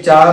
4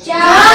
4।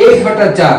1/4।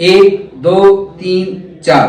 1, 2, 3, 4,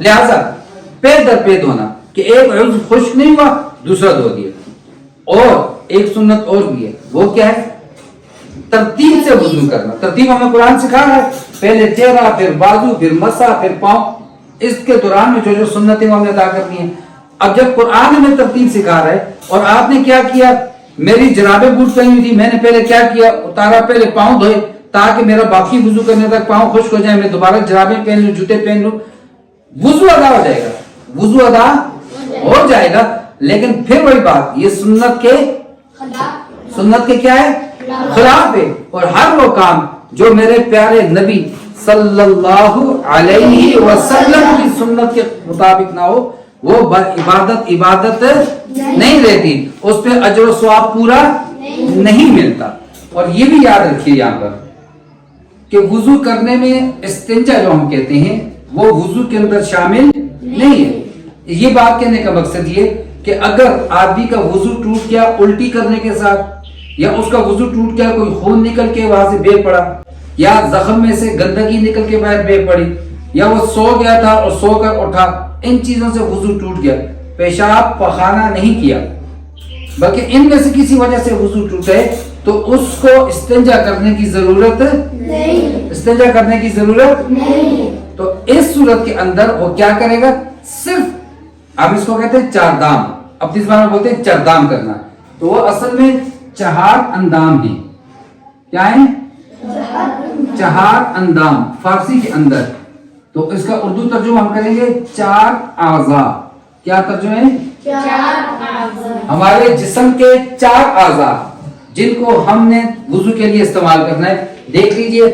لہذا پے در پے دھونا کہ ایک عضو خشک نہیں ہوا دوسرا دھو دیا. اور ایک سنت اور بھی ہے, وہ کیا ہے؟ ترتیب سے وضو کرنا. ترتیب ہمیں قرآن سکھا رہا ہے, پہلے چہرہ, پھر بازو, پھر مسا, پھر پاؤں. اس کے دوران میں جو سنتیں ہمیں ادا کرنی ہیں. اب جب قرآن ہمیں ترتیب سکھا رہا ہے اور آپ نے کیا کیا, میری جرابیں بوٹ پہنی تھی, میں نے پہلے کیا کیا, اتارا, پہلے پاؤں دھوئے تاکہ میرا باقی وضو کرنے تک پاؤں خشک ہو جائے, میں دوبارہ جرابیں پہن لوں, جوتے پہن لوں, وضو ادا ہو جائے گا. وضو ادا ہو جائے گا. لیکن پھر وہی بات, یہ سنت کے کیا ہے؟ خلاف ہے. اور ہر وہ کام جو میرے پیارے نبی صلی اللہ علیہ وسلم کی سنت کے مطابق نہ ہو وہ عبادت نہیں رہتی, اس پہ اجر و ثواب پورا نہیں ملتا. اور یہ بھی یاد رکھیے یہاں پر کہ وضو کرنے میں استنجا جو ہم کہتے ہیں وہ وضو کے اندر شامل نہیں ہے. یہ بات کہنے کا مقصد یہ کہ اگر آدمی کا وضو ٹوٹ گیا الٹی کرنے کے ساتھ, یا اس کا وضو ٹوٹ گیا کوئی خون نکل کے وہاں سے بہہ پڑا, یا زخم میں سے گندگی نکل کے باہر بہہ پڑی, یا وہ سو گیا تھا اور سو کر اٹھا, ان چیزوں سے وضو ٹوٹ گیا, پیشاب پخانہ نہیں کیا بلکہ ان میں سے کسی وجہ سے وضو ٹوٹے تو اس کو استنجا کرنے کی ضرورت نہیں. تو اس صورت کے اندر وہ کیا کرے گا, صرف ہم اس کو کہتے ہیں چار دام, اپنی زبان میں بولتے ہیں چردام کرنا. تو وہ اصل میں چہار اندام ہیں. کیا ہے؟ چہار اندام فارسی کے اندر. تو اس کا اردو ترجمہ ہم کریں گے چار اعضاء. کیا ترجمہ ہے؟ چار اعضاء. ہمارے جسم کے چار اعضاء جن کو ہم نے وضو کے لیے استعمال کرنا ہے. دیکھ لیجئے,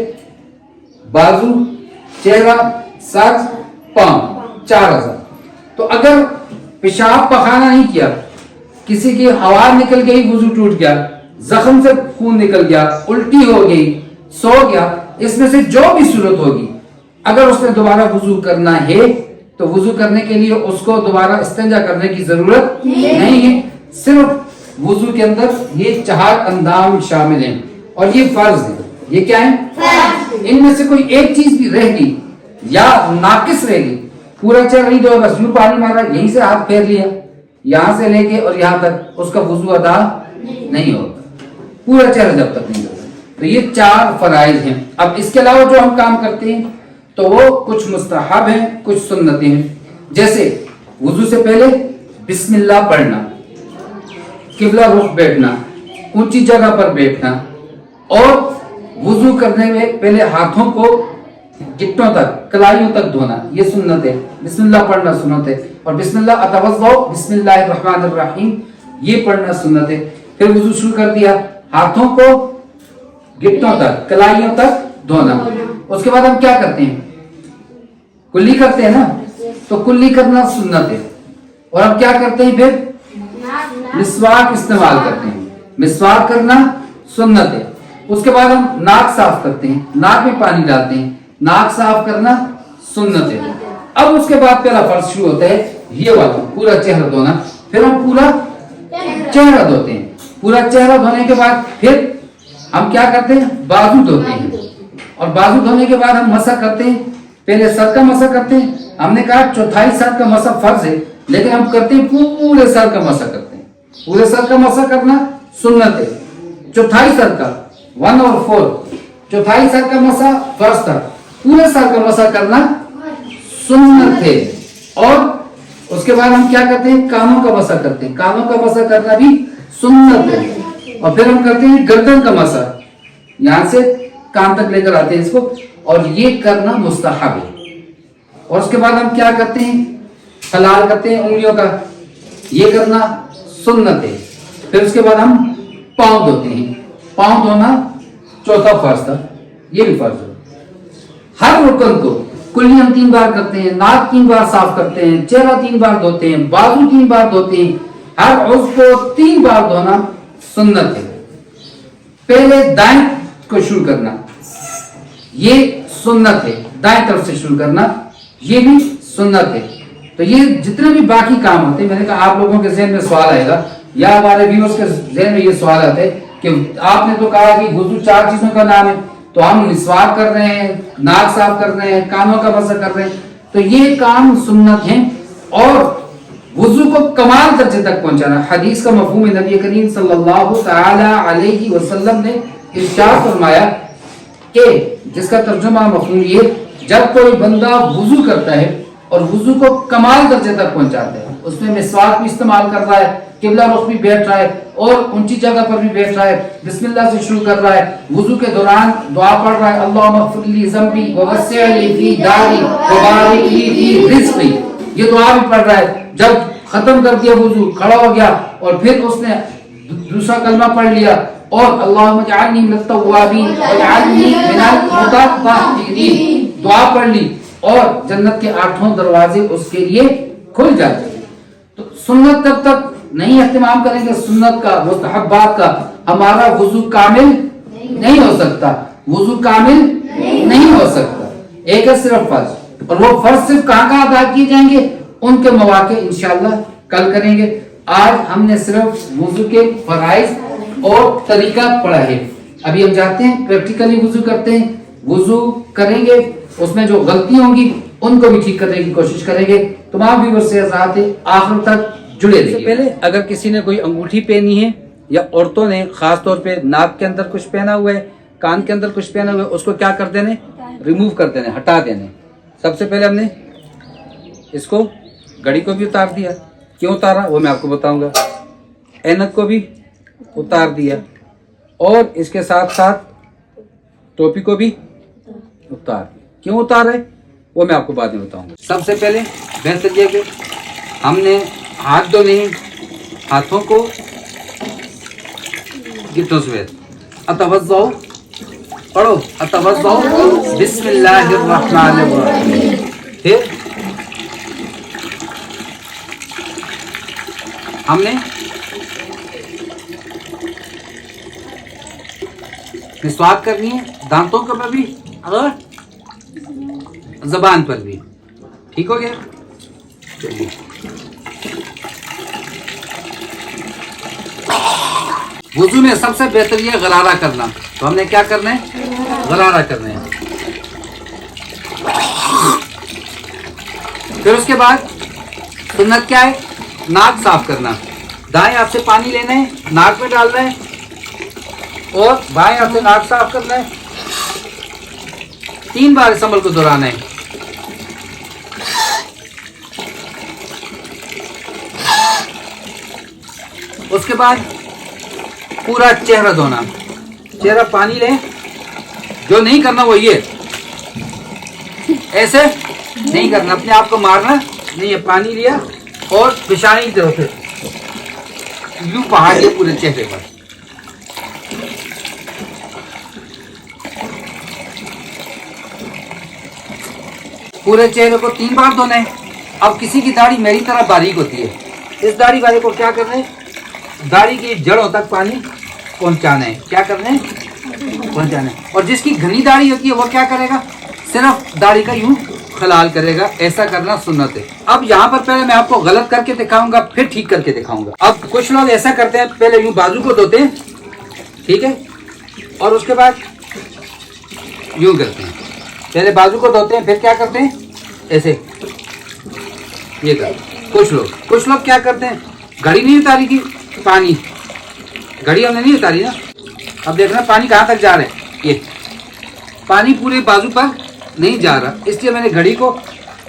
بازو, چہرہ, سر, پاؤں, چار اعضاء. تو اگر پیشاب پخانہ نہیں کیا, کسی کی ہوا نکل گئی وضو ٹوٹ گیا, زخم سے خون نکل گیا, الٹی ہو گئی, سو گیا, اس میں سے جو بھی صورت ہوگی, اگر اس نے دوبارہ وضو کرنا ہے تو وضو کرنے کے لیے اس کو دوبارہ استنجا کرنے کی ضرورت نہیں ہے. صرف وضو کے اندر یہ چار اندام شامل ہیں اور یہ فرض ہے. یہ کیا ہے؟ ان میں سے کوئی ایک چیز بھی رہ گئی یا ناقص رہ گئی, پورا چہرہ نہیں دھویا, بس یوں پانی مارا, یہیں سے ہاتھ پھیر لیا, یہاں سے لے کے اور یہاں تک, اس کا وضو ادا نہیں ہوتا پورا چہرہ جب تک نہیں ہوتا. تو یہ چار فرائض ہیں. اب اس کے علاوہ جو ہم کام کرتے ہیں تو وہ کچھ مستحب ہیں, کچھ سنتیں ہیں. جیسے وضو سے پہلے بسم اللہ پڑھنا, قبلہ رخ بیٹھنا, اونچی جگہ پر بیٹھنا, اور وضو کرنے میں پہلے ہاتھوں کو گٹوں تک, کلائیوں تک دھونا, یہ سنت ہے. بسم اللہ پڑھنا سنت ہے. اور بسم اللہ اتوضؤ بسم اللہ الرحمن الرحیم یہ پڑھنا سنت ہے. پھر وضو شروع کر دیا, ہاتھوں کو گٹوں تک, کلائیوں تک دھونا. اس کے بعد ہم کیا کرتے ہیں, کلی کرتے ہیں نا, تو کلی کرنا سنت ہے. اور ہم کیا کرتے ہیں, پھر مسواک استعمال کرتے ہیں, مسواک کرنا سنت ہے. اس کے بعد ہم ناک صاف کرتے ہیں, ناک میں پانی ڈالتے ہیں, ناک صاف کرنا سنت ہے. اب اس کے بعد پہلا فرض شروع ہوتا ہے یہ والا, پورا چہرہ دھونا. پھر ہم پورا چہرہ دھوتے ہیں. پورا چہرہ دھونے کے بعد پھر ہم کیا کرتے ہیں, بازو دھوتے ہیں. اور بازو دھونے کے بعد ہم مسح کرتے ہیں. پہلے سر کا مسح کرتے ہیں. ہم نے کہا چوتھائی سر کا مسح فرض ہے, لیکن ہم کرتے ہیں پورے سر کا مسح کرتے ہیں. پورے سر کا مسح کرنا سنت ہے. چوتھائی سر کا 1/4 چوتھائی سر کا مسح فرض تھا, پورے سر کا مسح کرنا سنت ہے. اور اس کے بعد ہم کیا کرتے ہیں, کانوں کا مسح کرتے ہیں. کانوں کا مسح کرنا بھی سنت ہے. اور پھر ہم کرتے ہیں گردن کا مسح, یہاں سے کان تک لے کر آتے ہیں اس کو, اور یہ کرنا مستحب ہے. اور اس کے بعد ہم کیا کرتے ہیں, حلال کرتے ہیں انگلیوں کا, یہ کرنا سنت ہے. پھر اس کے بعد ہم پاؤں دھوتے ہیں. پاؤں دھونا چوتھا فرض تھا, یہ بھی فرض ہے. ہر رکن کو کلی ہم 3 بار کرتے ہیں, ناک 3 بار صاف کرتے ہیں, چہرہ 3 بار دھوتے ہیں, بازو 3 بار دھوتے ہیں. ہر عضو کو 3 بار دھونا سنت ہے. پہلے دائیں کو شروع کرنا یہ سنت ہے, دائیں طرف سے شروع کرنا یہ بھی سنت ہے. تو یہ جتنے بھی باقی کام ہوتے ہیں, میں نے کہا آپ لوگوں کے ذہن میں سوال آئے گا یا ہمارے ویورز کے ذہن میں یہ سوال آتا ہے کہ آپ نے تو کہا کہ وضو 4 چیزوں کا نام ہے, تو ہم مسواک کر رہے ہیں, ناک صاف کر رہے ہیں, کانوں کا مسح کر رہے ہیں, تو یہ کام سنت ہیں. اور وضو کو کمال درجے تک پہنچانا. حدیث کا مفہوم نبی کریم صلی اللہ تعالی علیہ وسلم نے ارشاد فرمایا کہ جس کا ترجمہ مفہوم یہ، جب کوئی بندہ وضو کرتا ہے اور وضو کو کمال درجے تک پہنچاتا ہے، اس میں مسواک بھی استعمال کر رہا ہے، قبلہ رخ بھی بیٹھ رہا ہے اور اونچی جگہ پر بھی بیٹھ رہا ہے، بسم اللہ سے شروع کر رہا ہے، وضو کے دوران دعا پڑھ رہا ہے، اللہم اغفر لی ذنبی ووسع لی فی داری وبارک لی فی رزقی، یہ دعا بھی پڑھ رہا ہے. جب ختم کر دیا وضو، کھڑا ہو گیا اور پھر اس نے دوسرا کلمہ پڑھ لیا اور اللہم اجعلنی من التوابین واجعلنی من المتطہرین دعا پڑھ لی اور جنت کے 8 دروازے اس کے لیے کھل جاتے ہیں. تو سنت تب تک نہیں اہتمام کریں گے، سنت کا، مستحبات کا، ہمارا وضو کامل نہیں ہو سکتا. وضو کامل نہیں ہو سکتا. ایک ہے صرف فرض، اور وہ فرض صرف کہاں ادا کیے جائیں گے، ان کے مواقع انشاءاللہ کل کریں گے. آج ہم نے صرف وضو کے فرائض اور طریقہ پڑھا ہے. ابھی ہم جاتے ہیں پریکٹیکلی وضو کرتے ہیں. وضو کریں گے، اس میں جو غلطی ہوں گی ان کو بھی ٹھیک کرنے کی کوشش کریں گے. تمام ویورز سے حضرات آخر تک جڑے رہیے. پہلے اگر کسی نے کوئی انگوٹھی پہنی ہے یا عورتوں نے خاص طور پہ ناک کے اندر کچھ پہنا ہوا ہے، کان کے اندر کچھ پہنا ہوا ہے، اس کو کیا کر دینے، ریموو کر دینے، ہٹا دینے. سب سے پہلے ہم نے اس کو گھڑی کو بھی اتار دیا. کیوں اتارا وہ میں آپ کو بتاؤں گا. اینک کو بھی اتار دیا اور اس کے ساتھ ساتھ ٹوپی کو بھی اتار دیا. کیوں اتارے وہ میں آپ کو بعد میں بتاؤں گا. سب سے پہلے بہتر یہ کہ ہم نے ہاتھ دھونے ہیں، ہاتھوں کو گٹوں سے اتوضؤ پڑھو، اتوضؤ بسم اللہ الرحمن الرحیم. پھر ہم نے مسواک کرنی ہے، دانتوں کے پر بھی اور زبان پر بھی. ٹھیک ہو گیا. چلیے وضو میں سب سے بہتر یہ غرارہ کرنا. تو ہم نے کیا کرنا ہے، غرارہ کرنا ہے. پھر اس کے بعد سنت کیا ہے، ناک صاف کرنا. دائیں ہاتھ سے پانی لینا ہے، ناک میں ڈالنا ہے اور بائیں ہاتھ سے ناک صاف کرنا ہے. 3 بار اس عمل کو دہرانا ہے. اس کے بعد پورا چہرہ دھونا. چہرہ پانی لیں. جو نہیں کرنا وہ یہ ایسے نہیں کرنا، اپنے آپ کو مارنا نہیں ہے. پانی لیا اور پیشانی کی طرف یوں بہا دیا پورے چہرے پر. پورے چہرے کو 3 بار دھونا ہے. اب کسی کی داڑھی میری طرح باریک ہوتی ہے، اس داڑھی والے کو کیا کرنا ہے، داڑھی کی جڑوں تک پانی پہنچانا ہے. کیا کرنا ہے، پہنچانا ہے. اور جس کی گھنی داڑھی ہوتی ہے وہ کیا کرے گا، صرف داڑھی کا یوں خلال کرے گا. ایسا کرنا سنت ہے. اب یہاں پر پہلے میں آپ کو غلط کر کے دکھاؤں گا، پھر ٹھیک کر کے دکھاؤں گا. اب کچھ لوگ ایسا کرتے ہیں، پہلے یوں بازو کو دھوتے ہیں، ٹھیک ہے، اور اس کے بعد یوں کرتے ہیں. پہلے بازو کو دھوتے ہیں، پھر کیا کرتے ہیں، ایسے یہ کرتے. کچھ لوگ کیا کرتے ہیں، گھڑی نہیں اتاری تھی، پانی گھڑی ہم نے نہیں اتاری نا. اب دیکھنا پانی کہاں تک جا رہا ہے، یہ پانی پورے بازو پر نہیں جا رہا، اس لیے میں نے گھڑی کو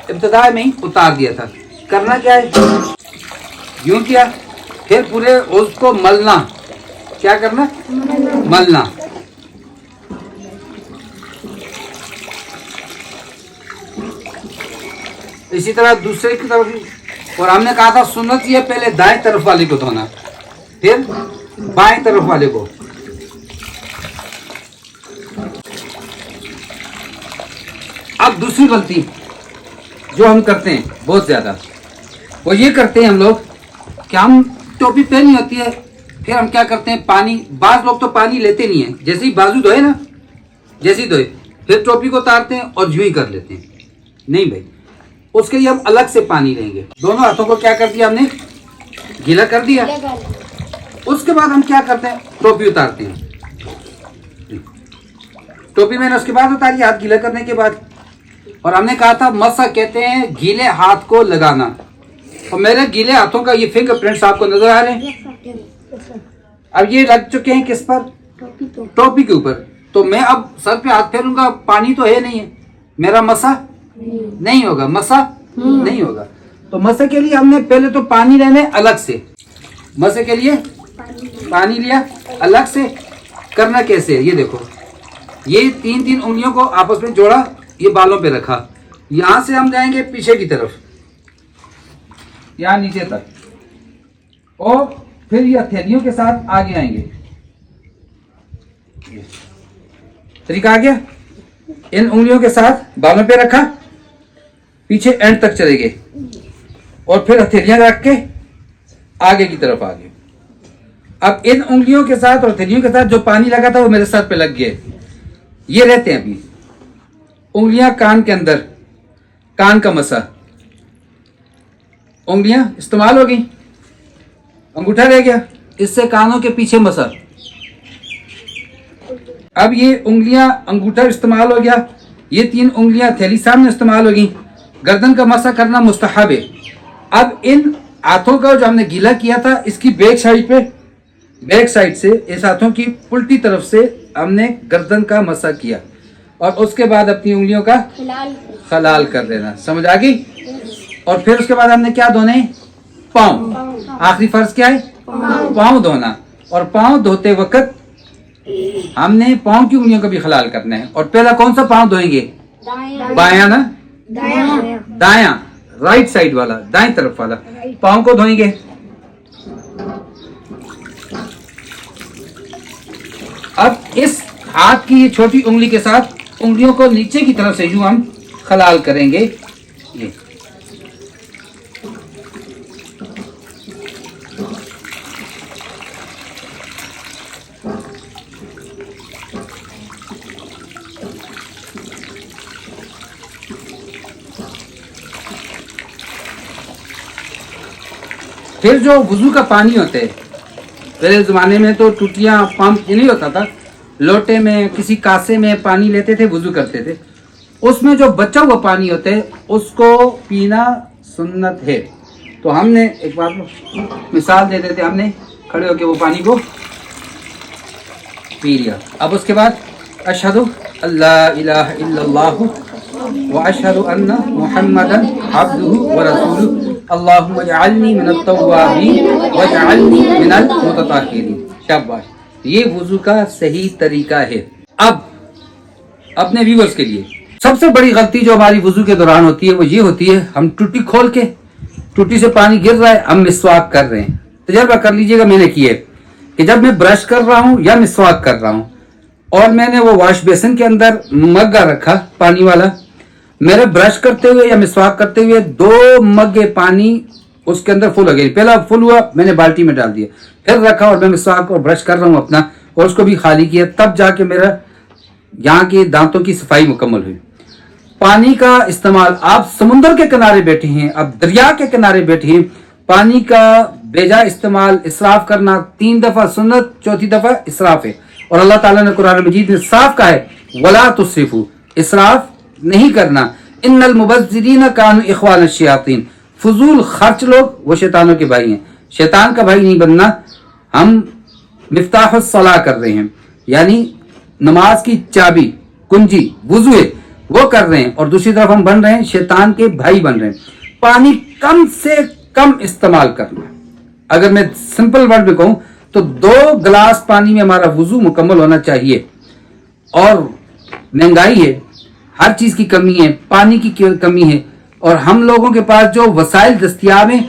ابتدا میں ہی اتار دیا تھا. کرنا کیا ہے، یوں کیا، پھر پورے اس کو ملنا. کیا کرنا، ملنا. اسی طرح دوسرے کی طرف بھی. اور ہم نے کہا تھا سنت یہ پہلے دائیں طرف والے کو دھونا، پھر بائیں طرف والے کو. اب دوسری غلطی جو ہم کرتے ہیں بہت زیادہ، وہ یہ کرتے ہیں ہم لوگ کہ ہم ٹوپی پہنی ہوتی ہے، پھر ہم کیا کرتے ہیں، پانی، بعض لوگ تو پانی لیتے نہیں ہیں، جیسے ہی بازو دھوئے نا، جیسے ہی دھوئے پھر ٹوپی کو اتارتے ہیں اور یوں ہی کر لیتے ہیں. نہیں بھائی، اس کے لیے ہم الگ سے پانی لیں گے. دونوں ہاتھوں کو کیا کر دیا ہم نے، گیلا کر دیا. اس کے بعد ہم کیا کرتے ہیں، ٹوپی اتارتے ہیں. ٹوپی میں نے اس کے بعد اتاری، ہاتھ گیلا کرنے کے بعد. اور ہم نے کہا تھا مسح کہتے ہیں گیلے ہاتھ کو لگانا، اور میرے گیلے ہاتھوں کا یہ فنگر پرنٹس آپ کو نظر آ رہے ہیں. اب یہ لگ چکے ہیں کس پر؟ ٹوپی کے اوپر. تو میں اب سر پہ ہاتھ پھیروں گا، پانی تو ہے نہیں ہے، میرا مسح نہیں ہوگا، مسح نہیں ہوگا. تو مسح کے لیے ہم نے پہلے تو پانی لینے الگ سے، مسح کے لیے پانی لیا الگ سے. کرنا کیسے؟ یہ دیکھو، یہ تین انگلیوں کو آپس میں جوڑا، یہ بالوں پہ رکھا، یہاں سے ہم جائیں گے پیچھے کی طرف، یہاں نیچے تک، اور پھر یہ ہتھیلیوں کے ساتھ آگے آئیں گے. طریقہ آ گیا. ان انگلیوں کے ساتھ بالوں پہ رکھا، پیچھے اینڈ تک چلے گئے، اور پھر ہتھیلیاں رکھ کے آگے کی طرف آ گئے. اب ان انگلیوں کے ساتھ اور ہتھیلیوں کے ساتھ جو پانی لگا تھا وہ میرے سر پہ لگ گئے. یہ رہتے ہیں ابھی انگلیاں کان کے اندر، کان کا مسح، انگلیاں استعمال ہو گئی، انگوٹھا رہ گیا، اس سے کانوں کے پیچھے مسح. اب یہ انگلیاں، انگوٹھا استعمال ہو گیا، یہ تین انگلیاں تھیلی سامنے استعمال ہو گئی. گردن کا مسح کرنا مستحب ہے. اب ان ہاتھوں کا جو ہم نے گیلا کیا تھا، اس کی بیک سائڈ پہ، بیک سائڈ سے اس ہاتھوں کی الٹی طرف سے ہم نے گردن کا مسح کیا، اور اس کے بعد اپنی انگلیوں کا خلال کر دینا. سمجھ آ گئی؟ اور پھر اس کے بعد ہم نے کیا دھونے؟ پاؤں. آخری فرض کیا ہے؟ پاؤں دھونا. اور پاؤں دھوتے وقت ہم نے پاؤں کی انگلیوں کا بھی خلال کرنا ہے. اور پہلا کون سا پاؤں دھوئیں گے؟ بایاں نا؟ دایاں، رائٹ سائڈ والا، دائیں طرف والا پاؤں کو دھوئیں گے. اب اس ہاتھ کی چھوٹی انگلی کے ساتھ انگلیوں کو نیچے کی طرف سے یوں ہم خلال کریں گے. یہ پھر جو وضو کا پانی ہوتا ہے، پہلے زمانے میں تو ٹوٹیاں، پمپ یہ نہیں ہوتا تھا، لوٹے میں کسی کاسے میں پانی لیتے تھے، وضو کرتے تھے. اس میں جو بچا ہوا پانی ہوتا ہے اس کو پینا سنت ہے. تو ہم نے ایک بات مثال دے دیتے، ہم نے کھڑے ہو کے وہ پانی کو پی لیا. اب اس کے بعد اشہد اللہ الہ الا اللہ واشہد ان محمدا عبدہ ورسولہ اللہم اجعلنی من التوابین واجعلنی من المتطہرین. شاباش. یہ وضو کا صحیح طریقہ ہے. اب اپنے ویورز کے لیے سب سے بڑی غلطی جو ہماری وضو کے دوران ہوتی ہے وہ یہ ہوتی ہے، ہم ٹوٹی کھول کے، ٹوٹی سے پانی گر رہا ہے، ہم مسواک کر رہے ہیں. تجربہ کر لیجئے گا، میں نے کیا ہے کہ جب میں برش کر رہا ہوں یا مسواک کر رہا ہوں اور میں نے وہ واش بیسن کے اندر مگا رکھا پانی والا، میرے برش کرتے ہوئے یا مسواک کرتے ہوئے 2 مگے پانی اس کے اندر فل ہو گئی. پہلا فل ہوا، میں نے بالٹی میں ڈال دیا، پھر رکھا اور میں مسواک اور برش کر رہا ہوں اپنا، اور اس کو بھی خالی کیا، تب جا کے میرا یہاں کے دانتوں کی صفائی مکمل ہوئی. پانی کا استعمال، آپ سمندر کے کنارے بیٹھے ہیں، آپ دریا کے کنارے بیٹھے ہیں، پانی کا بیجا استعمال، اسراف کرنا 3 دفعہ سنت، 4تھی دفعہ اسراف ہے. اور اللہ تعالیٰ نے قرآن مجید میں صاف کہا ہے وَلَا تُسْرِفُوا، اسراف نہیں کرنا. ان المبذرین کانوا اخوان الشیاطین، فضول خرچ لوگ وہ شیطانوں کے بھائی ہیں. شیطان کا بھائی نہیں بننا. ہم مفتاح الصلاح کر رہے ہیں، یعنی نماز کی چابی، کنجی وضو ہے، وہ کر رہے ہیں، اور دوسری طرف ہم بن رہے ہیں شیطان کے بھائی بن رہے ہیں. پانی کم سے کم استعمال کرنا. اگر میں سمپل ورڈ میں کہوں تو 2 گلاس پانی میں ہمارا وضو مکمل ہونا چاہیے. اور مہنگائی ہے، ہر چیز کی کمی ہے، پانی کی کمی ہے، اور ہم لوگوں کے پاس جو وسائل دستیاب ہیں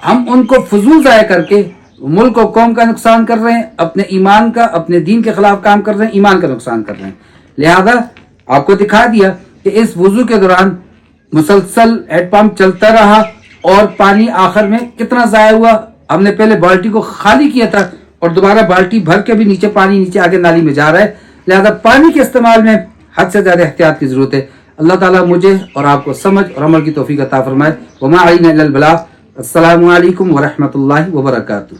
ہم ان کو فضول ضائع کر کے ملک و قوم کا نقصان کر رہے ہیں، اپنے ایمان کا، اپنے دین کے خلاف کام کر رہے ہیں، ایمان کا نقصان کر رہے ہیں. لہذا آپ کو دکھا دیا کہ اس وضو کے دوران مسلسل ہیڈ پمپ چلتا رہا اور پانی آخر میں کتنا ضائع ہوا. ہم نے پہلے بالٹی کو خالی کیا تھا اور دوبارہ بالٹی بھر کے بھی نیچے پانی نیچے آگے نالی میں جا رہا ہے. لہذا پانی کے استعمال میں حد سے زیادہ احتیاط کی ضرورت ہے. اللہ تعالیٰ مجھے اور آپ کو سمجھ اور عمل کی توفیق عطا فرمائے. وما علینا الا البلاغ. السلام علیکم ورحمۃ اللہ وبرکاتہ.